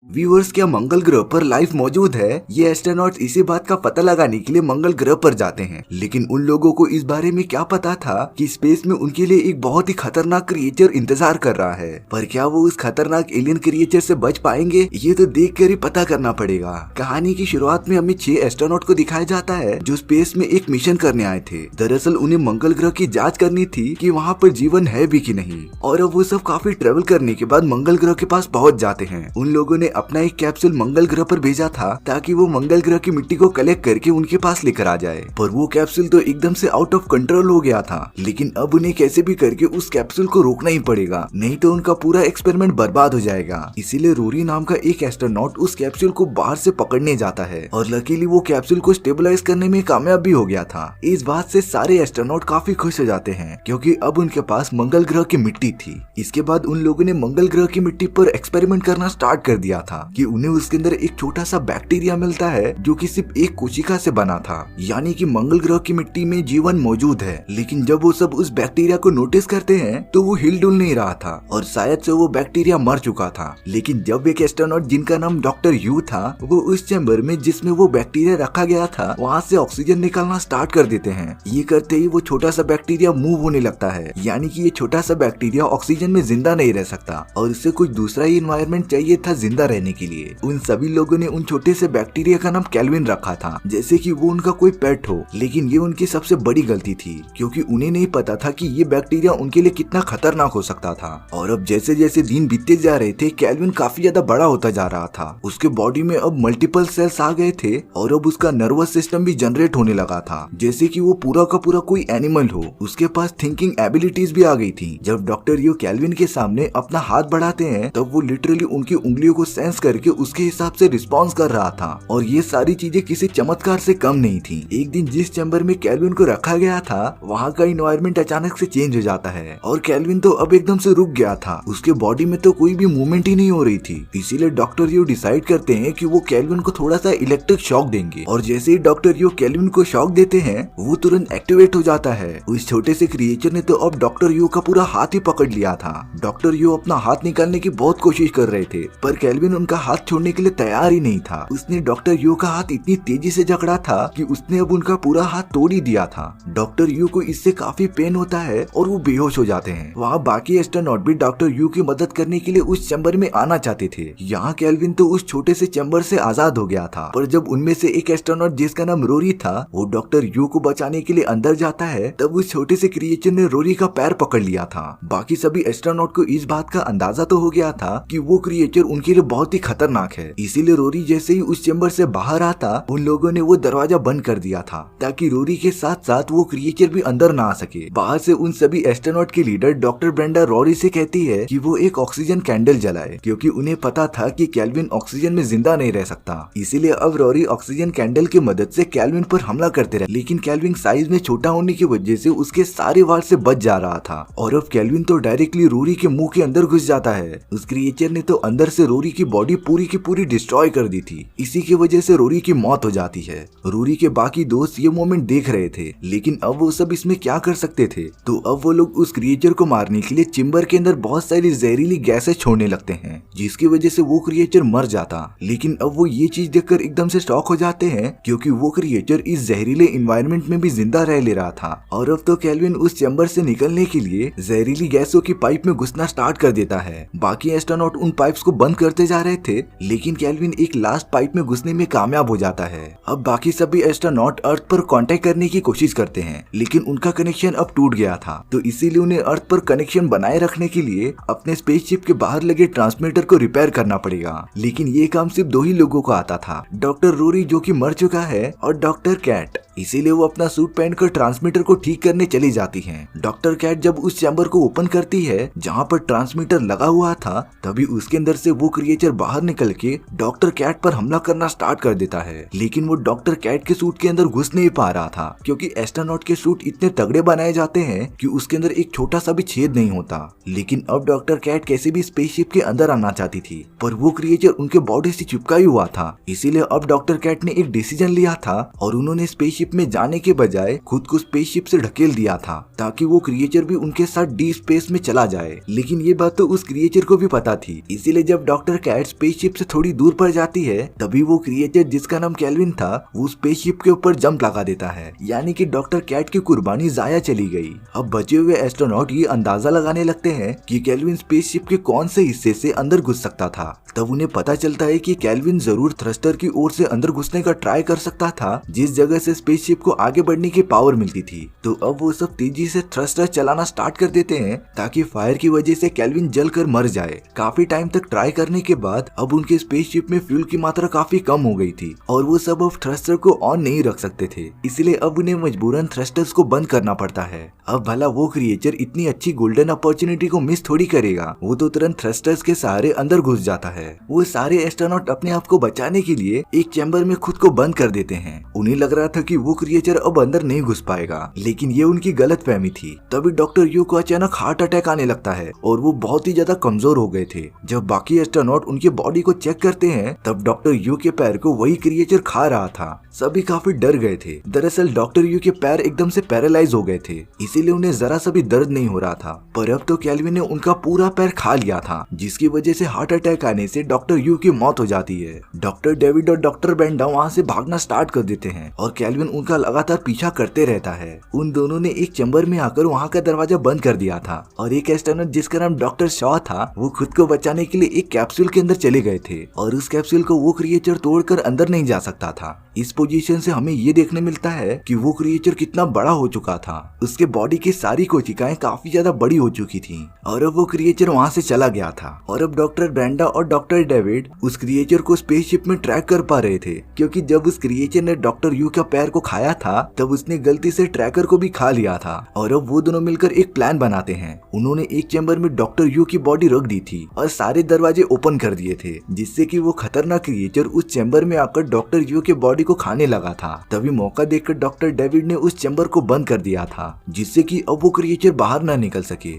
Viewers, क्या मंगल ग्रह पर लाइफ मौजूद है? ये एस्ट्रोनॉट्स इसी बात का पता लगाने के लिए मंगल ग्रह पर जाते हैं, लेकिन उन लोगों को इस बारे में क्या पता था कि स्पेस में उनके लिए एक बहुत ही खतरनाक क्रिएचर इंतजार कर रहा है। पर क्या वो उस खतरनाक एलियन क्रिएचर से बच पाएंगे? ये तो देख कर ही पता करना पड़ेगा। कहानी की शुरुआत में हमें 6 एस्ट्रोनॉट को दिखाया जाता है जो स्पेस में एक मिशन करने आए थे। दरअसल उन्हें मंगल ग्रह की जाँच करनी थी कि वहाँ पर जीवन है भी कि नहीं। और अब वो सब काफी ट्रेवल करने के बाद मंगल ग्रह के पास पहुँच जाते हैं। उन लोगों ने अपना एक कैप्सूल मंगल ग्रह पर भेजा था ताकि वो मंगल ग्रह की मिट्टी को कलेक्ट करके उनके पास लेकर आ जाए, पर वो कैप्सूल तो एकदम से आउट ऑफ कंट्रोल हो गया था। लेकिन अब उन्हें कैसे भी करके उस कैप्सूल को रोकना ही पड़ेगा, नहीं तो उनका पूरा एक्सपेरिमेंट बर्बाद हो जाएगा। इसीलिए रोरी नाम का एक एस्ट्रोनॉट उस कैप्सूल को बाहर से पकड़ने जाता है और लकीली वो कैप्सूल को स्टेबलाइज करने में कामयाब भी हो गया था। इस बात से सारे एस्ट्रोनॉट काफी खुश हो जाते हैं क्योंकि अब उनके पास मंगल ग्रह की मिट्टी थी। इसके बाद उन लोगों ने मंगल ग्रह की मिट्टी पर एक्सपेरिमेंट करना स्टार्ट कर दिया था कि उन्हें उसके अंदर एक छोटा सा बैक्टीरिया मिलता है जो कि सिर्फ एक कोशिका से बना था, यानी कि मंगल ग्रह की मिट्टी में जीवन मौजूद है। लेकिन जब वो सब उस बैक्टीरिया को नोटिस करते हैं तो वो हिल डुल नहीं रहा था और शायद से वो बैक्टीरिया मर चुका था। लेकिन जब एक एस्ट्रोनॉट जिनका नाम डॉक्टर यू था वो उस चैम्बर में जिसमें वो बैक्टीरिया रखा गया था वहाँ से ऑक्सीजन निकालना स्टार्ट कर देते हैं। ये करते ही वो छोटा सा बैक्टीरिया मूव होने लगता है, यानी कि ये छोटा सा बैक्टीरिया ऑक्सीजन में जिंदा नहीं रह सकता और इससे कुछ दूसरा ही एनवायरनमेंट चाहिए था जिंदा रहने के लिए। उन सभी लोगों ने उन छोटे से बैक्टीरिया का नाम केल्विन रखा था, जैसे कि वो उनका कोई पेट हो। लेकिन ये उनकी सबसे बड़ी गलती थी क्योंकि उन्हें नहीं पता था कि ये बैक्टीरिया उनके लिए कितना खतरनाक हो सकता था। और अब जैसे जैसे दिन बीतते जा रहे थे केल्विन काफी ज्यादा बड़ा होता जा रहा था। उसके बॉडी में अब मल्टीपल सेल्स आ गए थे और अब उसका नर्वस सिस्टम भी जनरेट होने लगा था, जैसे कि वो पूरा का पूरा कोई एनिमल हो। उसके पास थिंकिंग एबिलिटीज भी आ गई थी। जब डॉक्टर यू केल्विन के सामने अपना हाथ बढ़ाते हैं तब वो लिटरली उनकी उंगलियों को सेंस करके उसके हिसाब से रिस्पॉन्स कर रहा था। और ये सारी चीजें किसी चमत्कार से कम नहीं थी। एक दिन जिस चैम्बर में केल्विन को रखा गया था वहाँ का इन्वायरमेंट अचानक से चेंज हो जाता है और केल्विन तो अब एकदम से रुक गया था। उसके बॉडी में तो कोई भी मूवमेंट ही नहीं हो रही थी। इसीलिए डॉक्टर यू डिसाइड करते हैं कि वो केल्विन को थोड़ा सा इलेक्ट्रिक शॉक देंगे। और जैसे ही डॉक्टर यू केल्विन को शॉक देते हैं वो तुरंत एक्टिवेट हो जाता है। उस छोटे से क्रिएचर ने तो अब डॉक्टर यू का पूरा हाथ ही पकड़ लिया था। डॉक्टर यू अपना हाथ निकालने की बहुत कोशिश कर रहे थे पर केल्विन उनका हाथ छोड़ने के लिए तैयार ही नहीं था। उसने डॉक्टर यू का हाथ इतनी तेजी से जकड़ा था कि उसने अब उनका पूरा हाथ तोड़ ही दिया था। डॉक्टर यू को इससे काफी पेन होता है और वो बेहोश हो जाते हैं। वहाँ बाकी एस्ट्रोनॉट भी डॉक्टर यू की मदद करने के लिए उस चैम्बर में आना चाहते थे। यहाँ केल्विन तो उस छोटे से चैम्बर से आजाद हो गया था, पर जब उनमें से एक एस्ट्रोनॉट जिसका नाम रोरी था वो डॉक्टर यू को बचाने के लिए अंदर जाता है तब उस छोटे से क्रिएचर ने रोरी का पैर पकड़ लिया था। बाकी सभी एस्ट्रोनॉट को इस बात का अंदाजा तो हो गया था कि वो क्रिएचर उनके लिए बहुत ही खतरनाक है। इसीलिए रोरी जैसे ही उस चैम्बर से बाहर आता उन लोगों ने वो दरवाजा बंद कर दिया था ताकि रोरी के साथ साथ वो क्रिएचर भी अंदर ना आ सके। बाहर से उन सभी एस्ट्रोनॉट की लीडर डॉक्टर ब्रेंडा रोरी से कहती है कि वो एक ऑक्सीजन कैंडल जलाए क्योंकि उन्हें पता था कि केल्विन ऑक्सीजन में जिंदा नहीं रह सकता। इसीलिए अब रोरी ऑक्सीजन कैंडल की मदद से केल्विन पर हमला करते रहे। लेकिन केल्विन साइज में छोटा होने की वजह से उसके सारे वार से बच जा रहा था और अब केल्विन तो डायरेक्टली रोरी के मुंह के अंदर घुस जाता है। उस क्रिएचर ने तो अंदर से रोरी की बॉडी पूरी की पूरी डिस्ट्रॉय कर दी थी। इसी की वजह से रोरी की मौत हो जाती है। रोरी के बाकी दोस्त ये मोमेंट देख रहे थे लेकिन अब वो सब इसमें क्या कर सकते थे। तो अब वो लोग उस क्रिएचर को मारने के लिए चैम्बर के अंदर बहुत सारी जहरीली गैसें छोड़ने लगते हैं जिसकी वजह से वो क्रिएचर मर जाता। लेकिन अब वो ये चीज देखकर एकदम से शॉक हो जाते हैं क्योंकि वो क्रिएचर इस जहरीले इन्वायरमेंट में भी जिंदा रह ले रहा था। और अब तो केल्विन उस चैम्बर से निकलने के लिए जहरीली गैसों की पाइप में घुसना स्टार्ट कर देता है। बाकी एस्ट्रोनॉट उन पाइप्स को बंद करते जा रहे थे लेकिन केल्विन एक लास्ट पाइप में घुसने में कामयाब हो जाता है। अब बाकी सभी एस्ट्रोनॉट अर्थ पर कांटेक्ट करने की कोशिश करते हैं लेकिन उनका कनेक्शन अब टूट गया था, तो इसीलिए उन्हें अर्थ पर कनेक्शन बनाए रखने के लिए अपने स्पेसशिप के बाहर लगे ट्रांसमीटर को रिपेयर करना पड़ेगा। लेकिन ये काम सिर्फ 2 ही लोगों को आता था, डॉक्टर रोरी जो कि मर चुका है और डॉक्टर कैट। इसीलिए वो अपना सूट पहनकर ट्रांसमीटर को ठीक करने चली जाती हैं। डॉक्टर कैट जब उस चैम्बर को ओपन करती है जहाँ पर ट्रांसमीटर लगा हुआ था तभी उसके अंदर से वो क्रिएचर बाहर निकल के डॉक्टर कैट पर हमला करना स्टार्ट कर देता है। लेकिन वो डॉक्टर कैट के सूट के अंदर घुस नहीं पा रहा था क्योंकि एस्ट्रोनॉट के सूट इतने तगड़े बनाए जाते हैं कि उसके अंदर एक छोटा सा भी छेद नहीं होता। लेकिन अब डॉक्टर कैट कैसे भी स्पेसशिप के अंदर आना चाहती थी पर वो क्रिएचर उनके बॉडी से चिपका ही हुआ था। इसीलिए अब डॉक्टर कैट ने एक डिसीजन लिया था और उन्होंने स्पेसशिप में जाने के बजाय खुद को स्पेसशिप से ढकेल दिया था ताकि वो क्रिएचर भी उनके साथ डीप स्पेस में चला जाए। लेकिन ये बात तो उस क्रिएचर को भी पता थी। इसीलिए जब डॉक्टर कैट स्पेसशिप से थोड़ी दूर पर जाती है तभी वो क्रिएचर जिसका नाम केल्विन था वो स्पेसशिप के ऊपर जंप लगा देता है, यानी कि डॉक्टर कैट की कुर्बानी जाया चली गई। अब बचे हुए एस्ट्रोनॉट ये अंदाजा लगाने लगते हैं कि केल्विन स्पेसशिप के कौन से हिस्से से अंदर घुस सकता था। तब उन्हें पता चलता है कि केल्विन जरूर थ्रस्टर की ओर से अंदर घुसने का ट्राई कर सकता था जिस जगह से स्पेसशिप को आगे बढ़ने की पावर मिलती थी। तो अब वो सब तेजी से थ्रस्टर चलाना स्टार्ट कर देते हैं ताकि फायर की वजह से केल्विन जलकर मर जाए। काफी टाइम तक ट्राई करने के बाद अब उनके स्पेसशिप में फ्यूल की मात्रा काफी कम हो गई थी और वो सब अब थ्रस्टर को ऑन नहीं रख सकते थे, इसलिए अब उन्हें मजबूरन थ्रस्टर्स को बंद करना पड़ता है। अब भला वो क्रिएचर इतनी अच्छी गोल्डन अपॉर्चुनिटी को मिस थोड़ी करेगा, वो तो तुरंत थ्रस्टर्स के सहारे अंदर घुस जाता है। वो सारे एस्ट्रोनॉट अपने आप को बचाने के लिए एक चैम्बर में खुद को बंद कर देते हैं। उन्हें लग रहा था कि वो क्रिएचर अब अंदर नहीं घुस पाएगा, लेकिन ये उनकी गलतफहमी थी। तभी डॉक्टर यू को अचानक हार्ट अटैक आने लगता है और वो बहुत ही ज्यादा कमजोर हो गए थे। जब बाकी एस्ट्रोनॉट उनके बॉडी को चेक करते हैं तब डॉक्टर यू के पैर को वही क्रिएचर खा रहा था। सभी काफी डर गए थे। दरअसल डॉक्टर यू के पैर एकदम से पैरालाइज हो गए थे, इसीलिए उन्हें जरा सा भी दर्द नहीं हो रहा था। पर अब तो केल्विन ने उनका पूरा पैर खा लिया था, जिसकी वजह से हार्ट अटैक आने से डॉक्टर यू की मौत हो जाती है। डॉक्टर डेविड और डॉक्टर ब्रेंडा वहाँ से भागना स्टार्ट कर देते हैं और केल्विन उनका लगातार पीछा करते रहता है। उन दोनों ने एक चैम्बर में आकर वहाँ का दरवाजा बंद कर दिया था और एक एस्ट्रोनॉट जिसका नाम डॉक्टर शॉ था वो खुद को बचाने के लिए एक कैप्सूल के अंदर चले गए थे और उस कैप्सूल को वो क्रिएचर तोड़कर अंदर नहीं जा सकता था। इस पोजीशन से हमें ये देखने मिलता है कि वो क्रिएचर कितना बड़ा हो चुका था। उसके बॉडी की सारी कोशिकाएं काफी ज्यादा बड़ी हो चुकी थी और अब वो क्रिएचर वहाँ से चला गया था। और अब डॉक्टर ब्रेंडा और डॉक्टर डेविड उस क्रिएचर को स्पेसशिप में ट्रैक कर पा रहे थे, क्योंकि जब उस क्रिएचर ने डॉक्टर यू का पैर को खाया था तब उसने गलती से ट्रैकर को भी खा लिया था। और अब वो दोनों मिलकर एक प्लान बनाते हैं। उन्होंने एक चैम्बर में डॉक्टर यू की बॉडी रख दी थी और सारे दरवाजे ओपन कर दिए थे, जिससे कि वो खतरनाक क्रिएचर उस चैम्बर में आकर डॉक्टर यू के बॉडी को खाने लगा था। तभी मौका देखकर डॉक्टर डेविड ने उस चैम्बर को बंद कर दिया था, जिससे कि अब वो क्रिएचर बाहर ना निकल सके।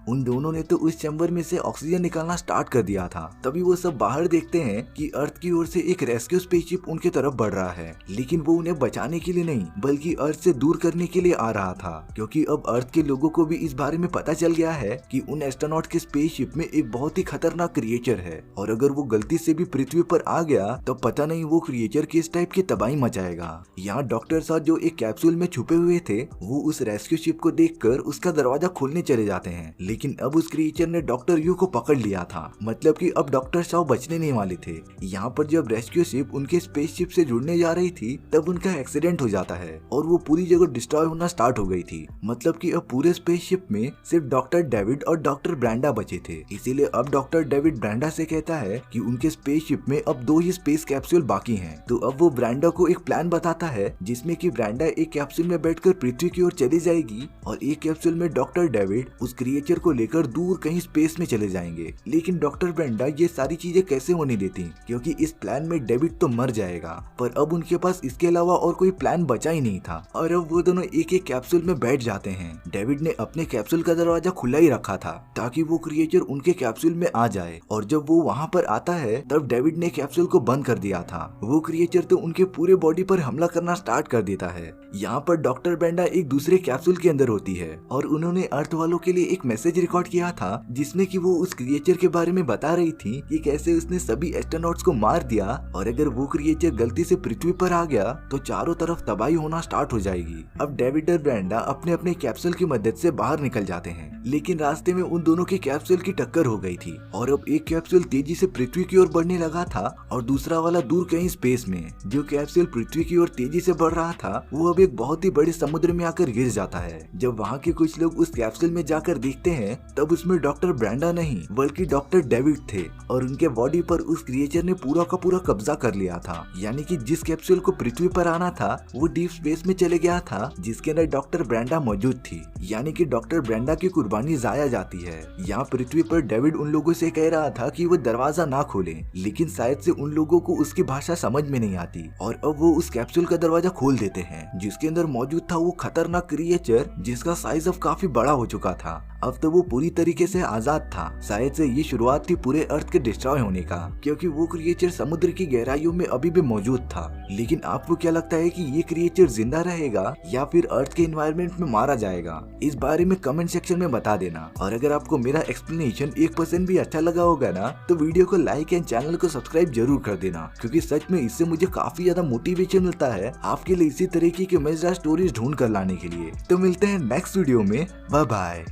उन दोनों ने तो उस चैम्बर में से ऑक्सीजन निकालना स्टार्ट कर दिया था। तभी वो सब बाहर देखते हैं कि अर्थ की ओर से एक रेस्क्यू स्पेसशिप उनके तरफ बढ़ रहा है, लेकिन वो उन्हें बचाने के लिए नहीं बल्कि अर्थ से दूर करने के लिए आ रहा था, क्योंकि अब अर्थ के लोगों को भी इस बारे में पता चल गया है कि उन एस्ट्रोनॉट के स्पेसशिप में एक बहुत ही खतरनाक क्रिएचर है और अगर वो गलती से भी पृथ्वी पर आ गया तो पता नहीं वो क्रिएचर किस टाइप की तबाही मचाएगा। यहाँ डॉक्टर साहब जो एक कैप्सूल में छुपे हुए थे वो उस रेस्क्यू शिप को देखकर उसका दरवाजा खोलने चले जाते हैं, लेकिन अब उस क्रिएचर ने डॉक्टर यू को पकड़ लिया था। मतलब कि अब डॉक्टर शाह बचने नहीं वाले थे। यहाँ पर जब रेस्क्यू शिप उनके स्पेसशिप से जुड़ने जा रही थी तब उनका एक्सीडेंट हो जाता है और वो पूरी जगह डिस्ट्रॉय होना स्टार्ट हो गई थी। मतलब कि अब पूरे स्पेसशिप में सिर्फ डॉक्टर डेविड और डॉक्टर ब्रेंडा बचे थे। इसीलिए अब डॉक्टर डेविड ब्रेंडा से कहता है कि उनके स्पेसशिप में अब 2 ही स्पेस कैप्सूल बाकी हैं। तो अब वो ब्रेंडा को एक प्लान बताता है जिसमें कि ब्रेंडा एक कैप्सूल में बैठकर पृथ्वी की ओर चली जाएगी और एक कैप्सूल में डॉक्टर डेविड उस क्रिएचर को लेकर दूर कहीं स्पेस में चले जाएंगे। लेकिन डॉक्टर ब्रेंडा ये सारी चीजें कैसे होने देती, क्योंकि इस प्लान में डेविड तो मर जाएगा। पर अब उनके पास इसके अलावा और कोई प्लान बचा ही नहीं था और अब वो दोनों एक एक कैप्सूल में बैठ जाते हैं। डेविड ने अपने कैप्सूल का दरवाजा खुला ही रखा था ताकि वो क्रिएचर उनके कैप्सूल में आ जाए, और जब वो वहाँ पर आता है तब डेविड ने कैप्सूल को बंद कर दिया था। वो क्रिएचर तो उनके पूरे बॉडी पर हमला करना स्टार्ट कर देता है। यहाँ पर डॉक्टर ब्रेंडा एक दूसरे कैप्सूल के अंदर होती है और उन्होंने अर्थ वालों के लिए एक मैसेज रिकॉर्ड किया था जिसमें कि वो उस क्रिएचर के बारे में बता रही थी कि कैसे उसने सभी एस्ट्रोनॉट्स को मार दिया और अगर वो क्रिएचर गलती से पृथ्वी पर आ गया तो चारों तरफ तबाही होना स्टार्ट हो जाएगी। अब डेविड और ब्रेंडा अपने अपने कैप्सूल की मदद से बाहर निकल जाते हैं, लेकिन रास्ते में उन दोनों के कैप्सूल की टक्कर हो गई थी और अब एक कैप्सूल तेजी से पृथ्वी की ओर बढ़ने लगा था और दूसरा वाला दूर कहीं स्पेस में। जो कैप्सूल पृथ्वी की ओर तेजी से बढ़ रहा था वो अब एक बहुत ही बड़े समुद्र में आकर गिर जाता है। जब वहाँ के कुछ लोग उस कैप्सूल में जाकर देखते हैं तब उसमें डॉक्टर ब्रेंडा नहीं बल्कि डॉक्टर डेविड थे और उनके बॉडी पर उस क्रिएचर ने पूरा का पूरा कब्जा कर लिया था। यानी कि जिस कैप्सूल को पृथ्वी पर आना था वो डीप स्पेस में चले गया था जिसके अंदर डॉक्टर ब्रेंडा मौजूद थी। यानी कि डॉक्टर ब्रेंडा की कुर्बानी जाया जाती है। यहाँ पृथ्वी पर डेविड उन लोगों से कह रहा था कि वो दरवाजा ना खोले, लेकिन शायद से उन लोगों को उसकी भाषा समझ में नहीं आती और अब वो उस कैप्सूल का दरवाजा खोल देते हैं जिसके अंदर मौजूद था वो खतरनाक क्रिएचर जिसका साइज अब काफी बड़ा हो चुका था। अब तो वो पूरी तरीके से आजाद था। शायद से ये शुरुआत थी पूरे अर्थ के डिस्ट्रॉय होने का, क्योंकि वो क्रिएचर समुद्र की गहराइयों में अभी भी मौजूद था। लेकिन आपको क्या लगता है कि ये क्रिएचर जिंदा रहेगा या फिर अर्थ के एनवायरनमेंट में मारा जाएगा? इस बारे में कमेंट सेक्शन में बता देना। और अगर आपको मेरा एक्सप्लेनेशन 1% भी अच्छा लगा होगा ना, तो वीडियो को लाइक एंड चैनल को सब्सक्राइब जरूर कर देना, क्योंकि सच में इससे मुझे काफी ज्यादा मोटिवेशन मिलता है आपके लिए इसी तरीके की मजेदार स्टोरीज ढूंढ कर लाने के लिए। तो मिलते हैं नेक्स्ट वीडियो में। Bye bye.